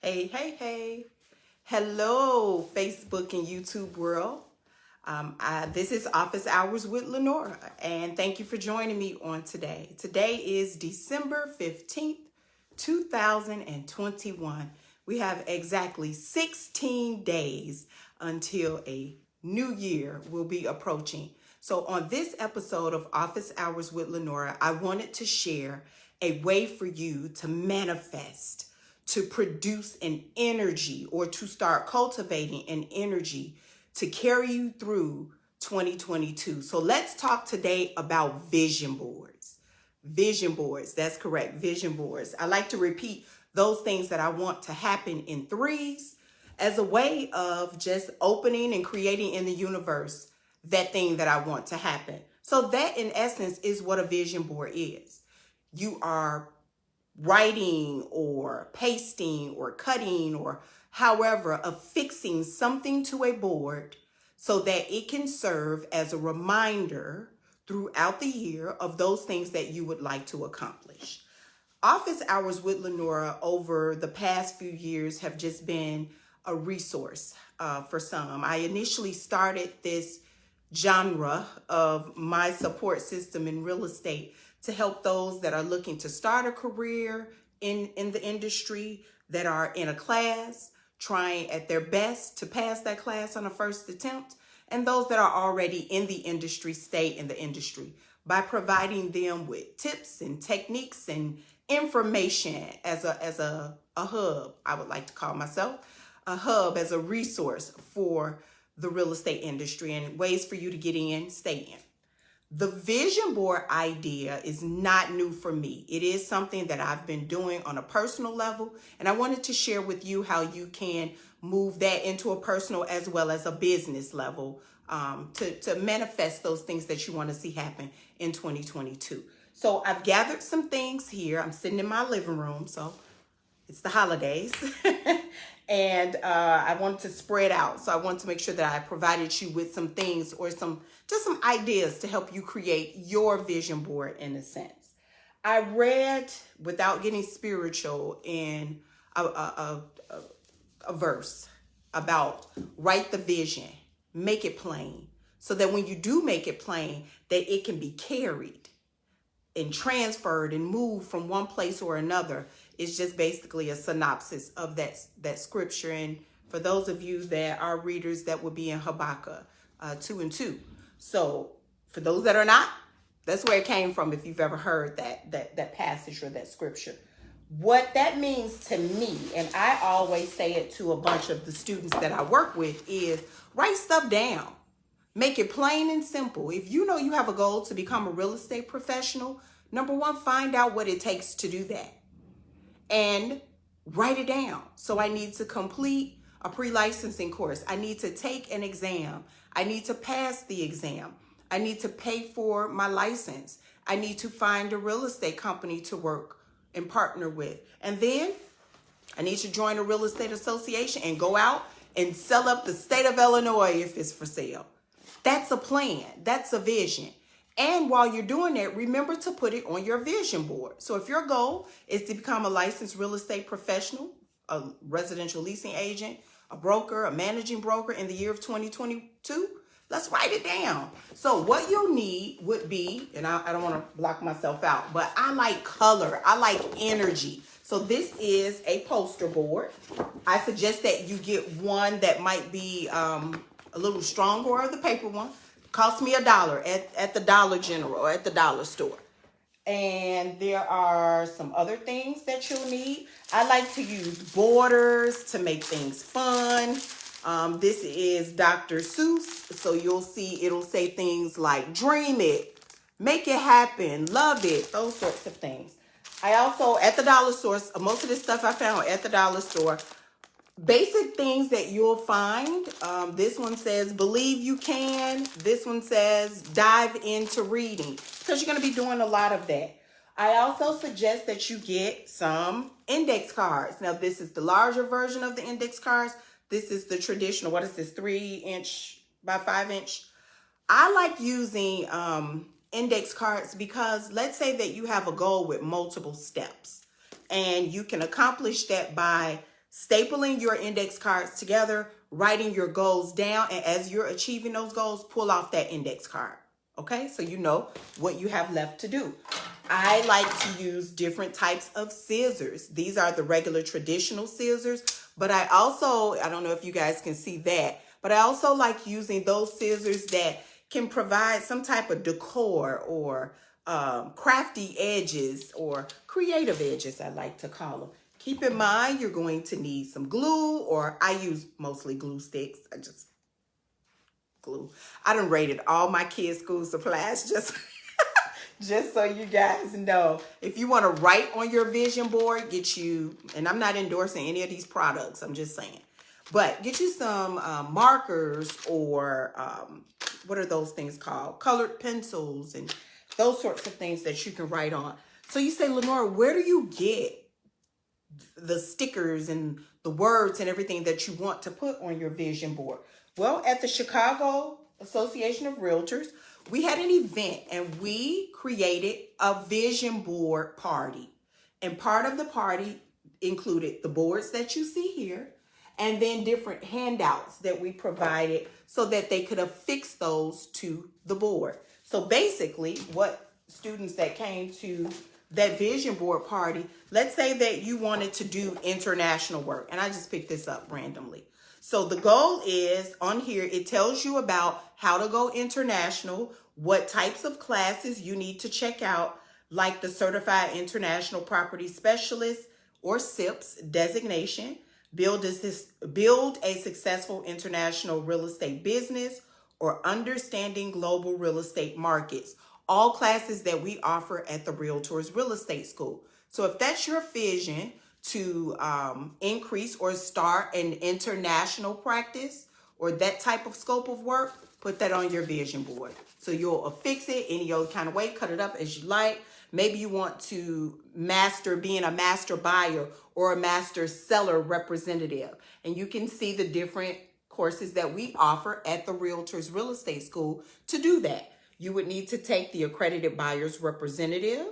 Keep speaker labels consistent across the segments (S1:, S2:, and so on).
S1: Hey, hey, hey. Hello, Facebook and YouTube world. This is Office Hours with Lanora, and thank you for joining me on today. Today is December 15th, 2021. We have exactly 16 days until a new year will be approaching. So on this episode of Office Hours with Lanora, I wanted to share a way for you to manifest, to produce an energy, or to start cultivating an energy to carry you through 2022. So let's talk today about vision boards. Vision boards, that's correct, vision boards. I like to repeat those things that I want to happen in threes as a way of just opening and creating in the universe that thing that I want to happen. So that in essence is what a vision board is. You are writing or pasting or cutting or however affixing something to a board so that it can serve as a reminder throughout the year of those things that you would like to accomplish. Office Hours with Lanora over the past few years have just been a resource for some. I initially started this genre of my support system in real estate to help those that are looking to start a career in the industry, that are in a class, trying at their best to pass that class on a first attempt, and those that are already in the industry, stay in the industry, by providing them with tips and techniques and information as a hub. I would like to call myself a hub, as a resource for the real estate industry and ways for you to get in, stay in. The vision board idea is not new for me. It is something that I've been doing on a personal level, and I wanted to share with you how you can move that into a personal as well as a business level to manifest those things that you want to see happen in 2022. So I've gathered some things here. I'm sitting in my living room, so it's the holidays. And I wanted to spread out. So I wanted to make sure that I provided you with some things or some ideas to help you create your vision board in a sense. I read, without getting spiritual, in a verse about write the vision, make it plain, so that when you do make it plain, that it can be carried and transferred and moved from one place or another. Is just basically a synopsis of that scripture. And for those of you that are readers, that would be in Habakkuk 2:2. So for those that are not, that's where it came from, if you've ever heard that passage or that scripture. What that means to me, and I always say it to a bunch of the students that I work with, is write stuff down. Make it plain and simple. If you know you have a goal to become a real estate professional, number one, find out what it takes to do that and write it down. So I need to complete a pre-licensing course. I need to take an exam. I need to pass the exam. I need to pay for my license. I need to find a real estate company to work and partner with. And then I need to join a real estate association and go out and sell up the state of Illinois if it's for sale. That's a plan. That's a vision. And while you're doing that, remember to put it on your vision board. So if your goal is to become a licensed real estate professional, a residential leasing agent, a broker, a managing broker in the year of 2022, let's write it down. So what you'll need would be, and I don't want to block myself out, but I like color. I like energy. So this is a poster board. I suggest that you get one that might be a little stronger, or the paper one. Cost me $1 at the Dollar General or at the dollar store. And there are some other things that you'll need. I like to use borders to make things fun. This is Dr. Seuss. So you'll see it'll say things like dream it, make it happen, love it, those sorts of things. I also, at the dollar store, most of this stuff I found at the dollar store. Basic things that you'll find. This one says, believe you can. This one says, dive into reading, because you're going to be doing a lot of that. I also suggest that you get some index cards. Now, this is the larger version of the index cards. This is the traditional, what is this, 3-inch by 5-inch? I like using index cards because let's say that you have a goal with multiple steps, and you can accomplish that by Stapling your index cards together, writing your goals down, and as you're achieving those goals, pull off that index card. Okay, so you know what you have left to do. I like to use different types of scissors. These are the regular traditional scissors, but I don't know if you guys can see that, but I also like using those scissors that can provide some type of decor or crafty edges or creative edges, I like to call them. Keep in mind, you're going to need some glue, or I use mostly glue sticks. I just glue. I done rated all my kids' school supplies just so you guys know. If you want to write on your vision board, get you, and I'm not endorsing any of these products, I'm just saying, but get you some markers or what are those things called? Colored pencils and those sorts of things that you can write on. So you say, Lenora, where do you get the stickers and the words and everything that you want to put on your vision board? Well, at the Chicago Association of Realtors, we had an event and we created a vision board party. And part of the party included the boards that you see here and then different handouts that we provided so that they could affix those to the board. So basically, what students that came to that vision board party, let's say that you wanted to do international work, and I just picked this up randomly. So the goal is on here, it tells you about how to go international, what types of classes you need to check out, like the Certified International Property Specialist or CIPS designation, build a successful international real estate business, or understanding global real estate markets. All classes that we offer at the Realtors Real Estate School. So if that's your vision to increase or start an international practice or that type of scope of work, put that on your vision board. So you'll affix it any old kind of way, cut it up as you like. Maybe you want to master being a master buyer or a master seller representative. And you can see the different courses that we offer at the Realtors Real Estate School to do that. You would need to take the Accredited Buyer's Representative,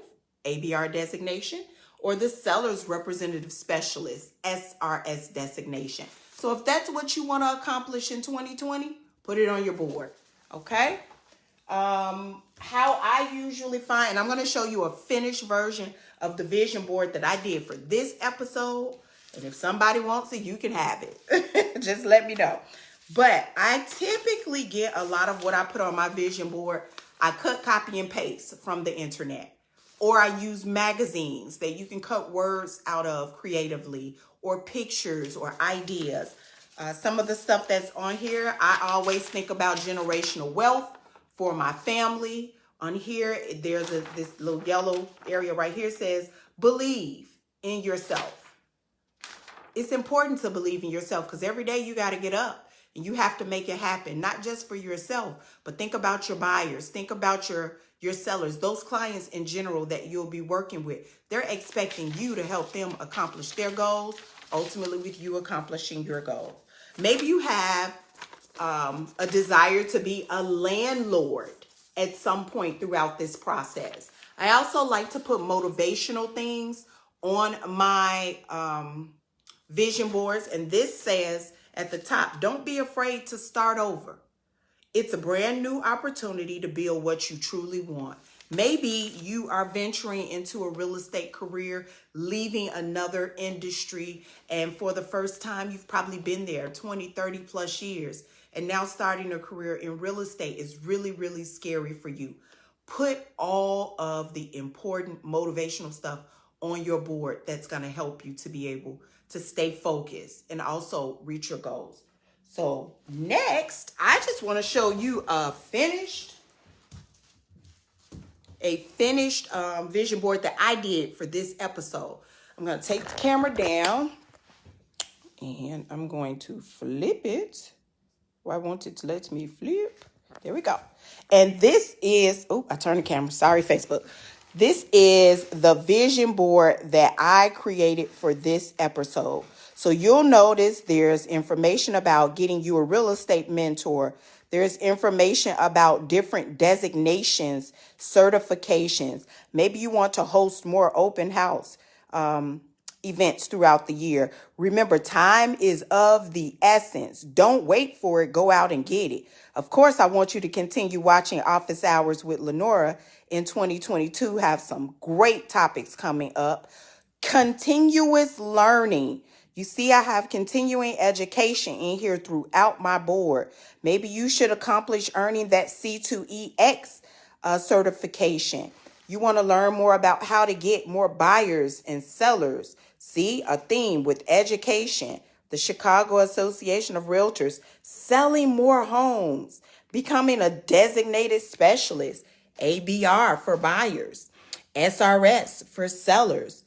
S1: ABR designation, or the Seller's Representative Specialist, SRS designation. So if that's what you want to accomplish in 2020, put it on your board, okay? How I usually find, and I'm going to show you a finished version of the vision board that I did for this episode. And if somebody wants it, you can have it. Just let me know. But I typically get a lot of what I put on my vision board. I cut, copy, and paste from the internet. Or I use magazines that you can cut words out of creatively, or pictures or ideas. Some of the stuff that's on here, I always think about generational wealth for my family. On here, there's this little yellow area right here says, believe in yourself. It's important to believe in yourself because every day you got to get up. And you have to make it happen, not just for yourself, but think about your buyers. Think about your sellers, those clients in general that you'll be working with. They're expecting you to help them accomplish their goals, ultimately with you accomplishing your goal. Maybe you have a desire to be a landlord at some point throughout this process. I also like to put motivational things on my vision boards. And this says, at the top, don't be afraid to start over. It's a brand new opportunity to build what you truly want. Maybe you are venturing into a real estate career, leaving another industry, and for the first time, you've probably been there 20, 30 plus years, and now starting a career in real estate is really, really scary for you. Put all of the important motivational stuff on your board that's going to help you to be able to stay focused and also reach your goals. So next, I just want to show you a finished vision board that I did for this episode. I'm going to take the camera down and I'm going to flip it. Oh, I want it to let me flip. There we go. And this is, oh, I turned the camera. Sorry, Facebook. This is the vision board that I created for this episode. So you'll notice there's information about getting you a real estate mentor. There's information about different designations, certifications. Maybe you want to host more open house. events throughout the year. Remember, time is of the essence. Don't wait for it. Go out and get it. Of course, I want you to continue watching Office Hours with Lanora in 2022. Have some great topics coming up. Continuous learning. You see, I have continuing education in here throughout my board. Maybe you should accomplish earning that C2EX certification. You want to learn more about how to get more buyers and sellers. See, a theme with education. The Chicago Association of Realtors, selling more homes, becoming a designated specialist, ABR for buyers, SRS for sellers.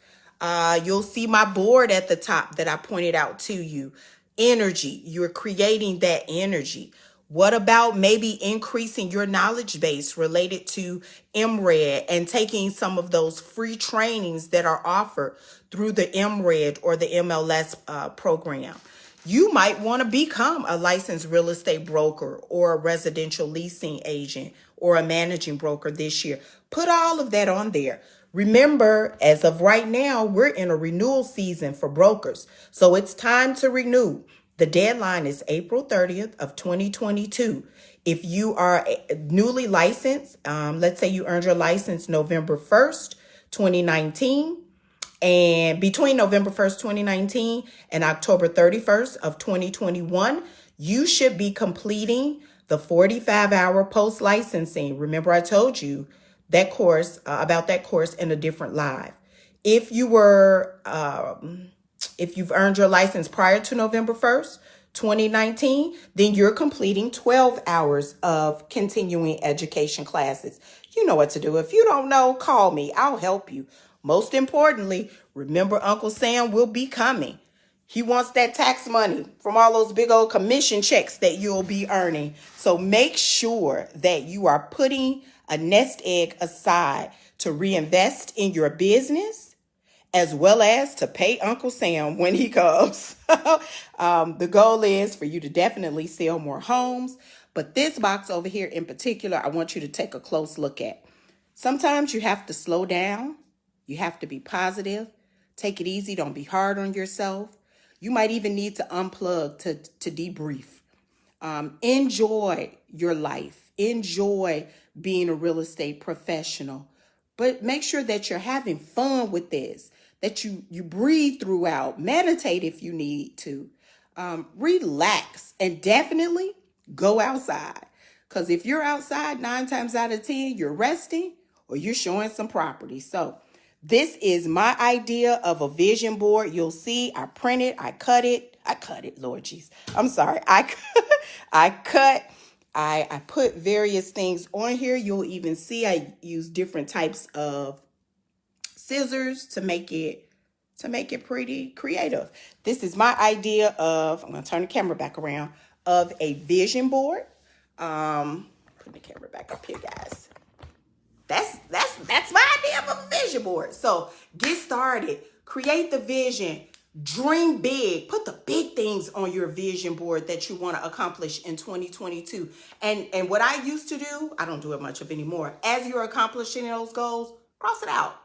S1: You'll see my board at the top that I pointed out to you. Energy, you're creating that energy. What about maybe increasing your knowledge base related to MRED and taking some of those free trainings that are offered through the MRED or the MLS program? You might want to become a licensed real estate broker or a residential leasing agent or a managing broker this year. Put all of that on there. Remember, as of right now, we're in a renewal season for brokers. So it's time to renew. The deadline is April 30th of 2022. If you are newly licensed, let's say you earned your license November 1st, 2019, and between November 1st, 2019 and October 31st of 2021, you should be completing the 45-hour post-licensing. Remember, I told you that course about that course in a different live. If you've earned your license prior to November 1st, 2019, then you're completing 12 hours of continuing education classes. You know what to do. If you don't know, call me. I'll help you. Most importantly, remember Uncle Sam will be coming. He wants that tax money from all those big old commission checks that you'll be earning. So make sure that you are putting a nest egg aside to reinvest in your business, as well as to pay Uncle Sam when he comes. The goal is for you to definitely sell more homes. But this box over here in particular, I want you to take a close look at. Sometimes you have to slow down. You have to be positive. Take it easy. Don't be hard on yourself. You might even need to unplug to debrief. Enjoy your life. Enjoy being a real estate professional. But make sure that you're having fun with this, that you breathe throughout. Meditate if you need to. Relax and definitely go outside. Because if you're outside 9 times out of 10, you're resting or you're showing some property. So this is my idea of a vision board. You'll see I printed, I cut it, Lord jeez. I'm sorry. I put various things on here. You'll even see I use different types of scissors to make it pretty creative. This is my idea of, I'm going to turn the camera back around, of a vision board. Put the camera back up here, guys. That's my idea of a vision board. So get started, create the vision, dream big, put the big things on your vision board that you want to accomplish in 2022. And what I used to do, I don't do it much of anymore. As you're accomplishing those goals, cross it out.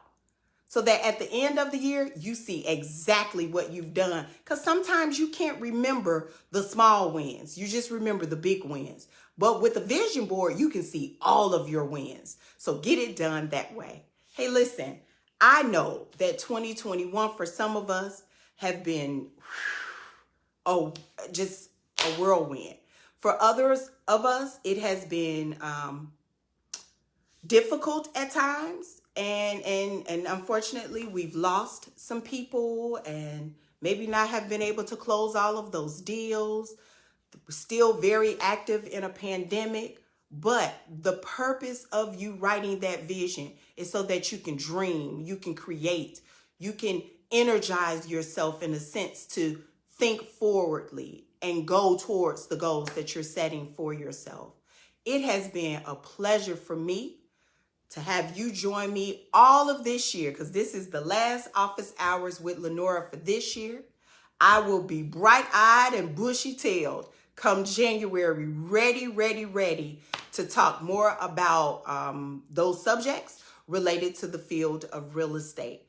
S1: So that at the end of the year, you see exactly what you've done. Because sometimes you can't remember the small wins. You just remember the big wins. But with a vision board, you can see all of your wins. So get it done that way. Hey, listen, I know that 2021 for some of us have been just a whirlwind. For others of us, it has been difficult at times. And unfortunately, we've lost some people and maybe not have been able to close all of those deals. We're still very active in a pandemic, but the purpose of you writing that vision is so that you can dream, you can create, you can energize yourself in a sense to think forwardly and go towards the goals that you're setting for yourself. It has been a pleasure for me to have you join me all of this year, because this is the last office hours with Lanora for this year. I will be bright-eyed and bushy-tailed come January, ready to talk more about those subjects related to the field of real estate.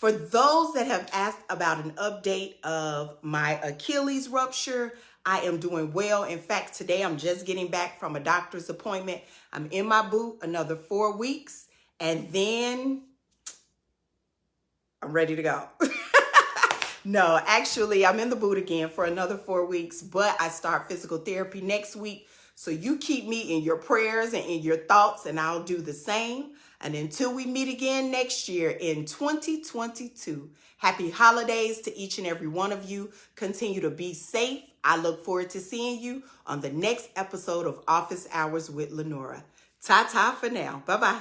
S1: For those that have asked about an update of my Achilles rupture, I am doing well. In fact, today I'm just getting back from a doctor's appointment. I'm in my boot another 4 weeks, and then I'm ready to go. No, actually, I'm in the boot again for another 4 weeks, but I start physical therapy next week. So you keep me in your prayers and in your thoughts, and I'll do the same. And until we meet again next year in 2022, happy holidays to each and every one of you. Continue to be safe. I look forward to seeing you on the next episode of Office Hours with Lanora. Ta-ta for now. Bye-bye.